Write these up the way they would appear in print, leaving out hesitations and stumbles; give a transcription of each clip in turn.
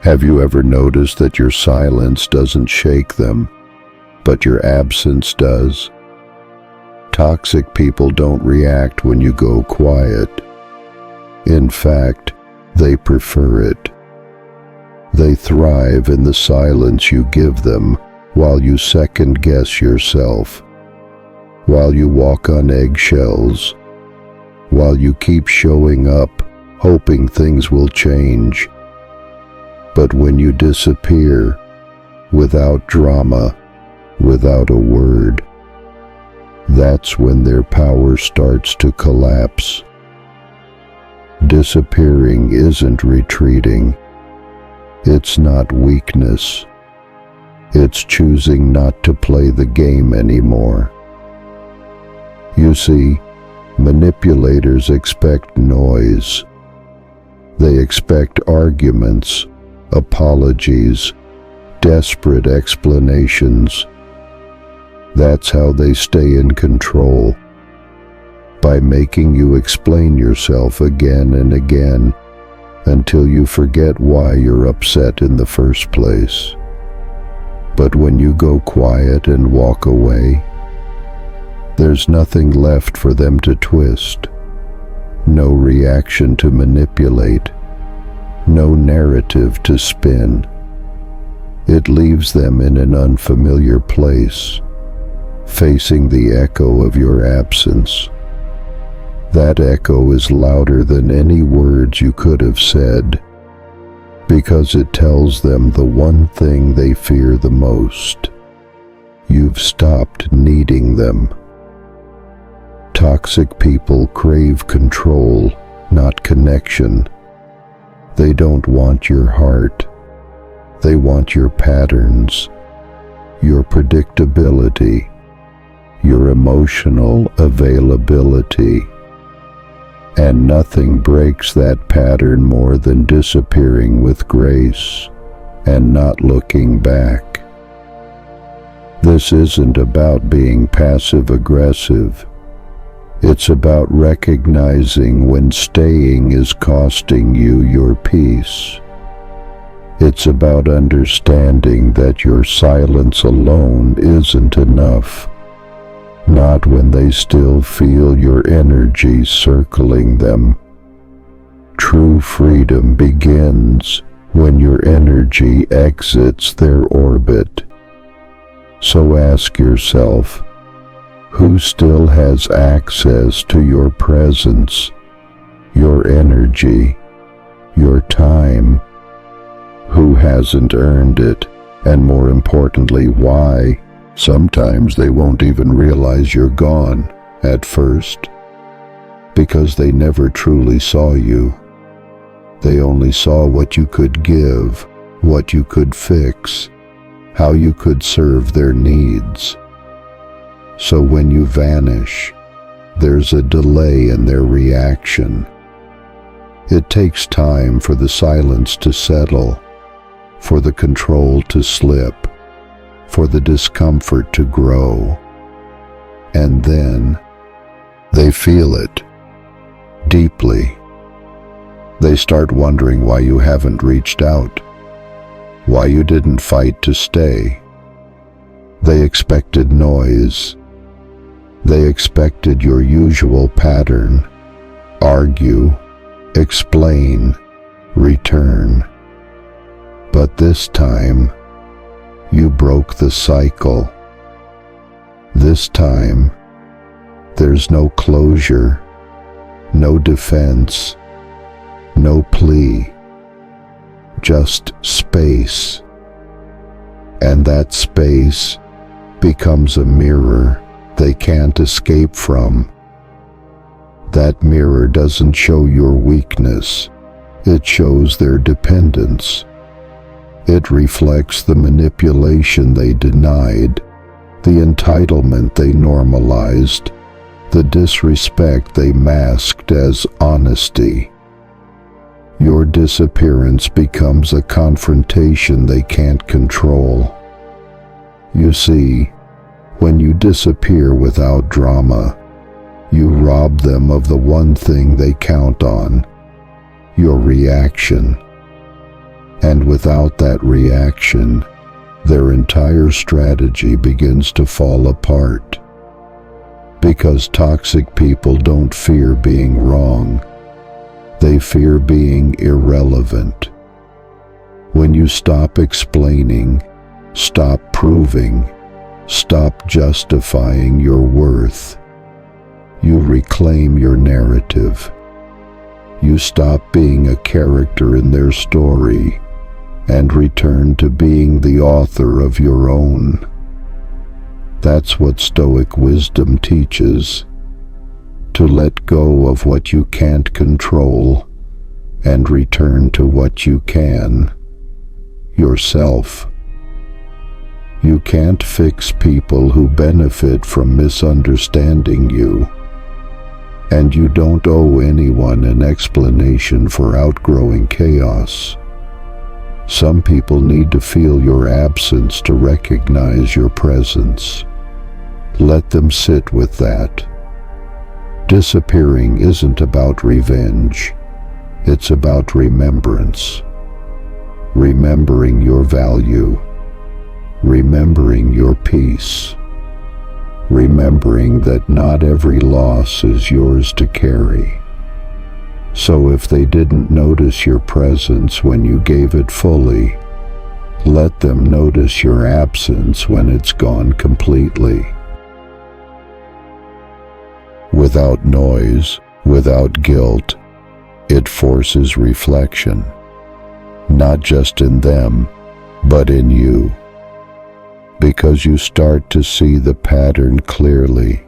Have you ever noticed that your silence doesn't shake them, but your absence does? Toxic people don't react when you go quiet. In fact, they prefer it. They thrive in the silence you give them while you second-guess yourself, while you walk on eggshells, while you keep showing up, hoping things will change. But when you disappear, without drama, without a word, that's when their power starts to collapse. Disappearing isn't retreating. It's not weakness. It's choosing not to play the game anymore. You see, manipulators expect noise. They expect arguments, apologies, desperate explanations. That's how they stay in control, by making you explain yourself again and again until you forget why you're upset in the first place. But when you go quiet and walk away, there's nothing left for them to twist, no reaction to manipulate, no narrative to spin. It leaves them in an unfamiliar place, facing the echo of your absence. That echo is louder than any words you could have said, because it tells them the one thing they fear the most. You've stopped needing them. Toxic people crave control, not connection. They don't want your heart. They want your patterns, your predictability, your emotional availability. And nothing breaks that pattern more than disappearing with grace and not looking back. This isn't about being passive-aggressive. It's about recognizing when staying is costing you your peace. It's about understanding that your silence alone isn't enough. Not when they still feel your energy circling them. True freedom begins when your energy exits their orbit. So ask yourself, who still has access to your presence, your energy, your time? Who hasn't earned it, and more importantly, why? Sometimes they won't even realize you're gone at first, because they never truly saw you. They only saw what you could give, what you could fix, how you could serve their needs. So when you vanish, there's a delay in their reaction. It takes time for the silence to settle, for the control to slip, for the discomfort to grow. And then they feel it deeply. They start wondering why you haven't reached out, why you didn't fight to stay. They expected noise. They expected your usual pattern: argue, explain, return. But this time, you broke the cycle. This time, there's no closure, no defense, no plea, just space. And that space becomes a mirror they can't escape from. That mirror doesn't show your weakness, it shows their dependence. It reflects the manipulation they denied, the entitlement they normalized, the disrespect they masked as honesty. Your disappearance becomes a confrontation they can't control. You see, when you disappear without drama, you rob them of the one thing they count on: your reaction. And without that reaction, their entire strategy begins to fall apart. Because toxic people don't fear being wrong. They fear being irrelevant. When you stop explaining, stop proving, stop justifying your worth, you reclaim your narrative. You stop being a character in their story and return to being the author of your own. That's what Stoic wisdom teaches, to let go of what you can't control and return to what you can, yourself. You can't fix people who benefit from misunderstanding you, and you don't owe anyone an explanation for outgrowing chaos. Some people need to feel your absence to recognize your presence. Let them sit with that. Disappearing isn't about revenge. It's about remembrance. Remembering your value. Remembering your peace. Remembering that not every loss is yours to carry. So if they didn't notice your presence when you gave it fully, let them notice your absence when it's gone completely. Without noise, without guilt, it forces reflection, not just in them, but in you. Because you start to see the pattern clearly.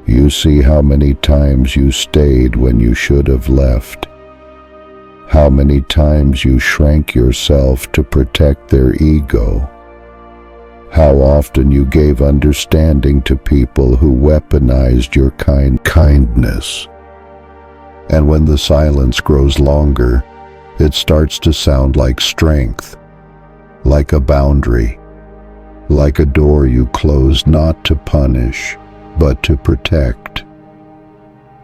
You see how many times you stayed when you should have left. How many times you shrank yourself to protect their ego. How often you gave understanding to people who weaponized your kindness. And when the silence grows longer, it starts to sound like strength, like a boundary. Like a door you close not to punish, but to protect.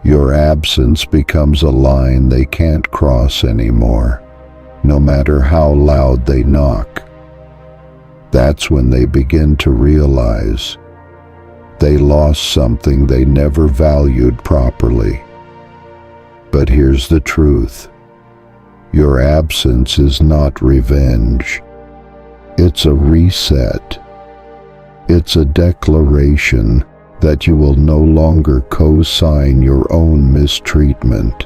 Your absence becomes a line they can't cross anymore, no matter how loud they knock. That's when they begin to realize they lost something they never valued properly. But here's the truth. Your absence is not revenge. It's a reset. It's a declaration that you will no longer co-sign your own mistreatment,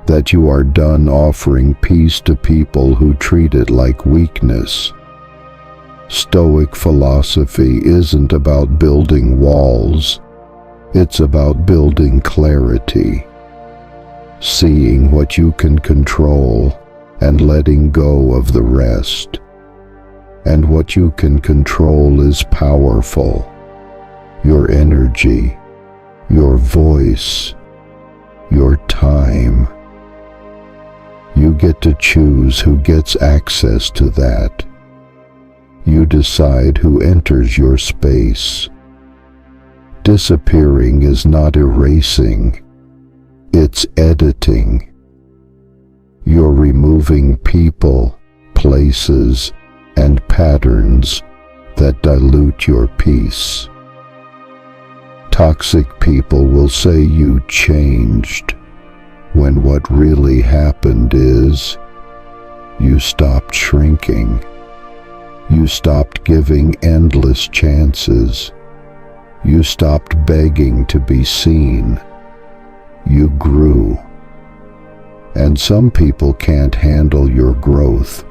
that you are done offering peace to people who treat it like weakness. Stoic philosophy isn't about building walls, it's about building clarity, seeing what you can control and letting go of the rest. And what you can control is powerful. Your energy, your voice, your time. You get to choose who gets access to that. You decide who enters your space. Disappearing is not erasing, it's editing. You're removing people, places, and patterns that dilute your peace. Toxic people will say you changed, when what really happened is you stopped shrinking. You stopped giving endless chances. You stopped begging to be seen. You grew. And some people can't handle your growth,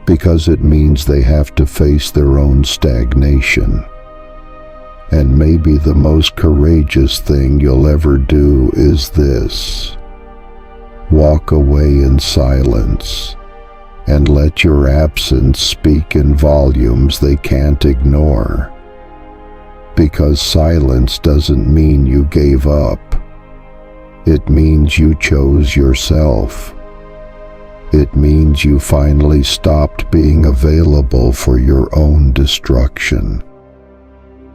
because it means they have to face their own stagnation. And maybe the most courageous thing you'll ever do is this. Walk away in silence and let your absence speak in volumes they can't ignore. Because silence doesn't mean you gave up. It means you chose yourself. It means you finally stopped being available for your own destruction.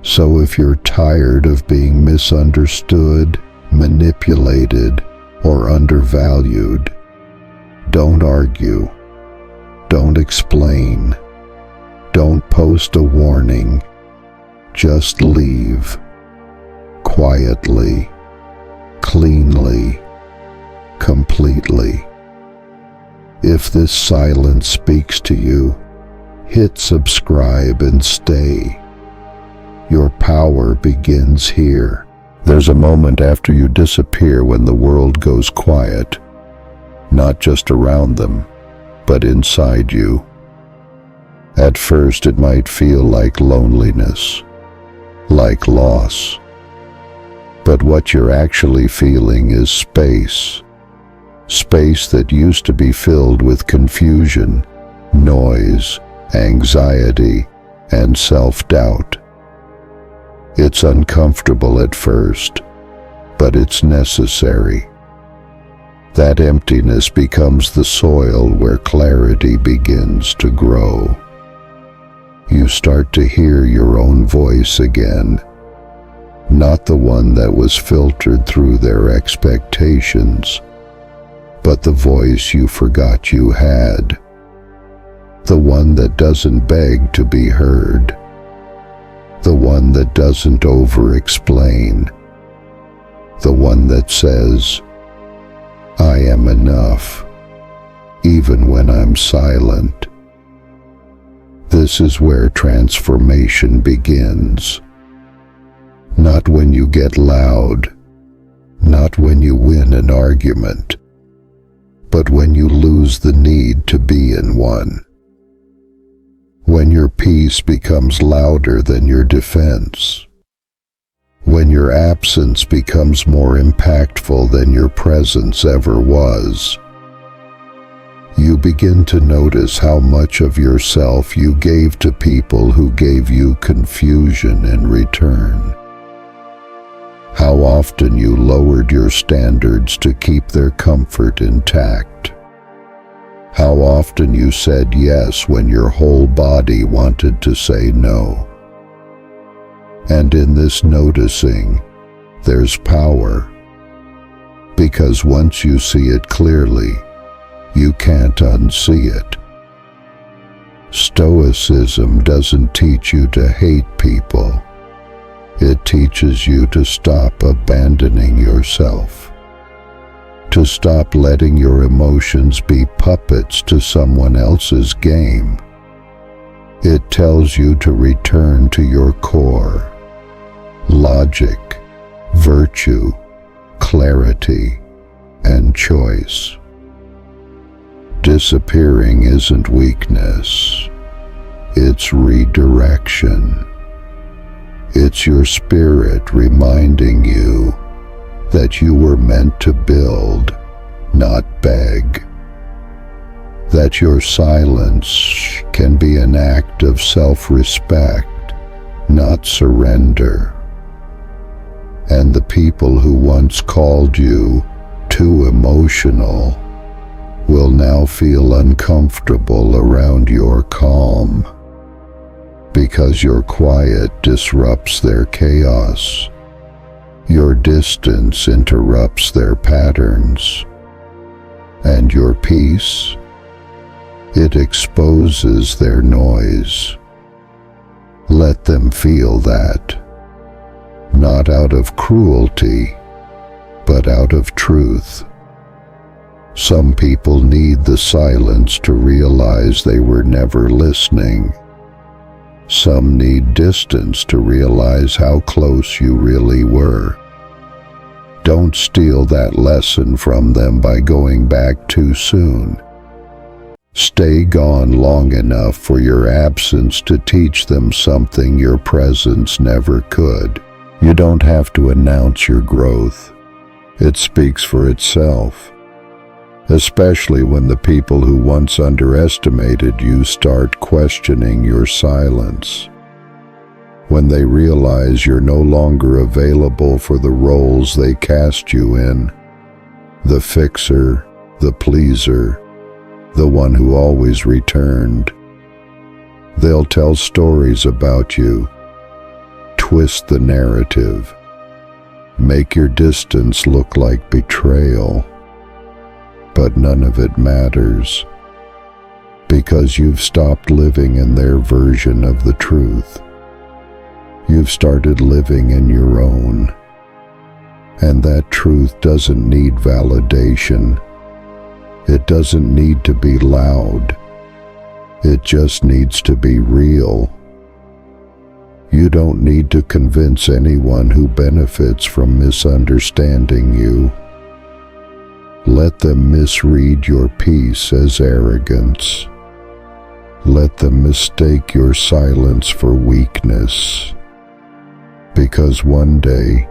So if you're tired of being misunderstood, manipulated, or undervalued, don't argue. Don't explain. Don't post a warning. Just leave. Quietly, cleanly, completely. If this silence speaks to you, hit subscribe and stay. Your power begins here. There's a moment after you disappear when the world goes quiet, not just around them, but inside you. At first it might feel like loneliness, like loss. But what you're actually feeling is space. Space that used to be filled with confusion, noise, anxiety, and self-doubt. It's uncomfortable at first, but it's necessary. That emptiness becomes the soil where clarity begins to grow. You start to hear your own voice again, not the one that was filtered through their expectations, but the voice you forgot you had, the one that doesn't beg to be heard, the one that doesn't over-explain, the one that says, "I am enough, even when I'm silent." This is where transformation begins. Not when you get loud, not when you win an argument, but when you lose the need to be in one. When your peace becomes louder than your defense. When your absence becomes more impactful than your presence ever was. You begin to notice how much of yourself you gave to people who gave you confusion in return. How often you lowered your standards to keep their comfort intact. How often you said yes when your whole body wanted to say no. And in this noticing, there's power. Because once you see it clearly, you can't unsee it. Stoicism doesn't teach you to hate people. It teaches you to stop abandoning yourself, to stop letting your emotions be puppets to someone else's game. It tells you to return to your core, logic, virtue, clarity, and choice. Disappearing isn't weakness, it's redirection. It's your spirit reminding you that you were meant to build, not beg. That your silence can be an act of self-respect, not surrender. And the people who once called you too emotional will now feel uncomfortable around your calm, because your quiet disrupts their chaos. Your distance interrupts their patterns. And your peace, it exposes their noise. Let them feel that, not out of cruelty, but out of truth. Some people need the silence to realize they were never listening. Some need distance to realize how close you really were. Don't steal that lesson from them by going back too soon. Stay gone long enough for your absence to teach them something your presence never could. You don't have to announce your growth. It speaks for itself. Especially when the people who once underestimated you start questioning your silence. When they realize you're no longer available for the roles they cast you in, the fixer, the pleaser, the one who always returned. They'll tell stories about you, twist the narrative, make your distance look like betrayal. But none of it matters, because you've stopped living in their version of the truth. You've started living in your own. And that truth doesn't need validation. It doesn't need to be loud. It just needs to be real. You don't need to convince anyone who benefits from misunderstanding you. Let them misread your peace as arrogance. Let them mistake your silence for weakness. Because one day,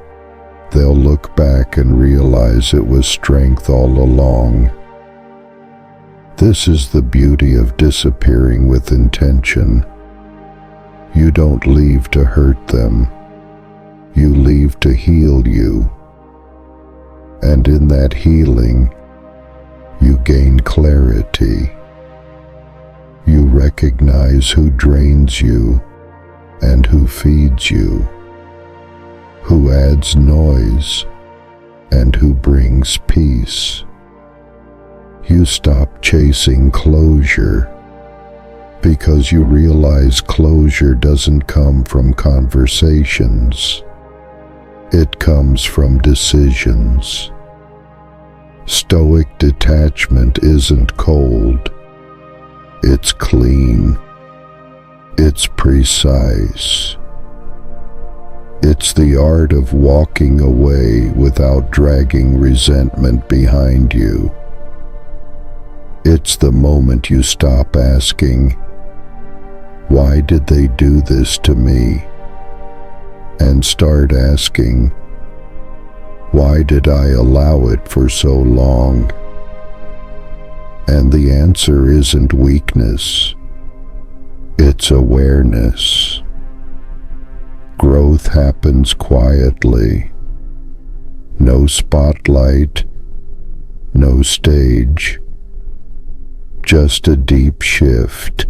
they'll look back and realize it was strength all along. This is the beauty of disappearing with intention. You don't leave to hurt them. You leave to heal you. And in that healing, you gain clarity. You recognize who drains you and who feeds you, who adds noise and who brings peace. You stop chasing closure because you realize closure doesn't come from conversations. It comes from decisions. Stoic detachment isn't cold. It's clean. It's precise. It's the art of walking away without dragging resentment behind you. It's the moment you stop asking, "Why did they do this to me?" and start asking, "Why did I allow it for so long?" And the answer isn't weakness. It's awareness. Growth happens quietly. No spotlight, no stage. Just a deep shift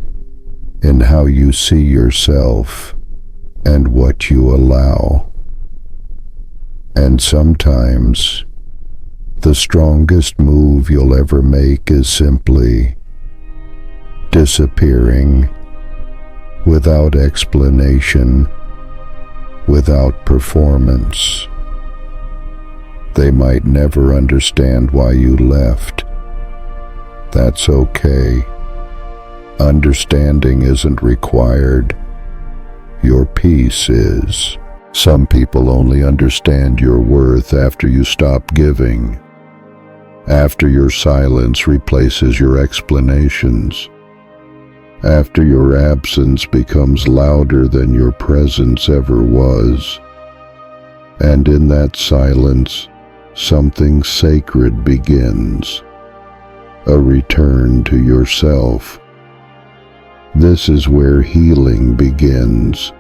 in how you see yourself and what you allow. And sometimes, the strongest move you'll ever make is simply disappearing without explanation, without performance. They might never understand why you left. That's okay. Understanding isn't required. Your peace is. Some people only understand your worth after you stop giving, after your silence replaces your explanations, after your absence becomes louder than your presence ever was. And in that silence, something sacred begins. A return to yourself. This is where healing begins,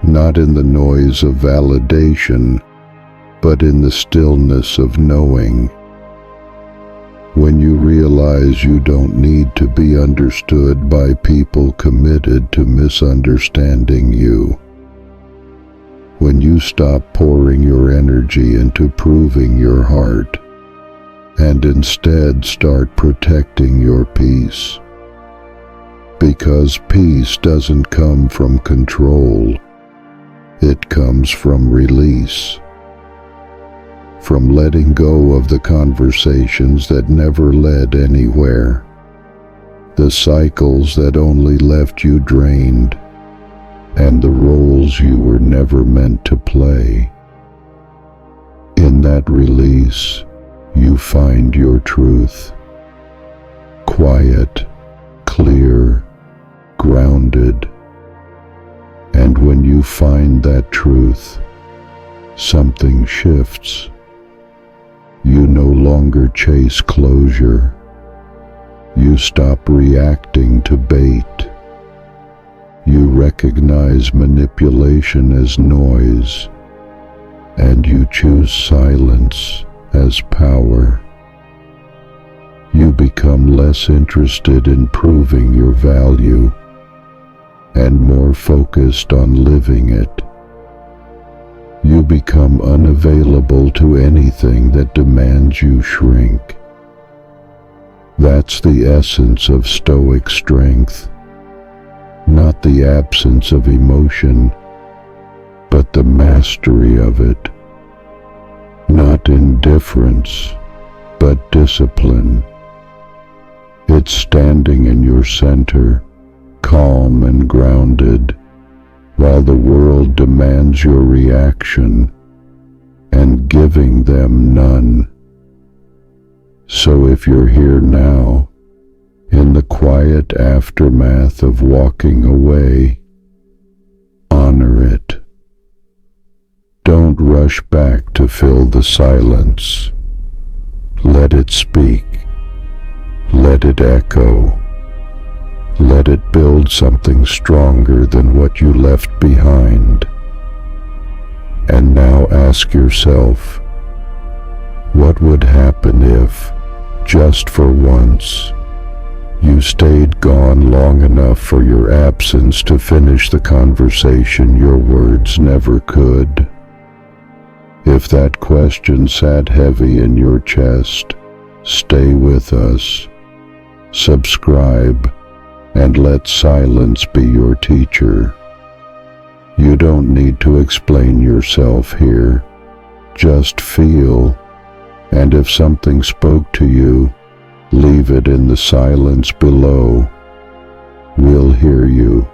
not in the noise of validation, but in the stillness of knowing. When you realize you don't need to be understood by people committed to misunderstanding you. When you stop pouring your energy into proving your heart, and instead start protecting your peace. Because peace doesn't come from control. It comes from release. From letting go of the conversations that never led anywhere. The cycles that only left you drained. And the roles you were never meant to play. In that release, you find your truth. Quiet, clear, grounded. And when you find that truth, something shifts. You no longer chase closure. You stop reacting to bait. You recognize manipulation as noise, and you choose silence as power. You become less interested in proving your value and more focused on living it. You become unavailable to anything that demands you shrink. That's the essence of Stoic strength, not the absence of emotion, but the mastery of it. Not indifference, but discipline. It's standing in your center, calm and grounded, while the world demands your reaction, and giving them none. So if you're here now, in the quiet aftermath of walking away, honor it. Don't rush back to fill the silence. Let it speak. Let it echo. Let it build something stronger than what you left behind. And now ask yourself, what would happen if, just for once, you stayed gone long enough for your absence to finish the conversation your words never could? If that question sat heavy in your chest, stay with us. Subscribe, and let silence be your teacher. You don't need to explain yourself here. Just feel, and if something spoke to you, leave it in the silence below. We'll hear you.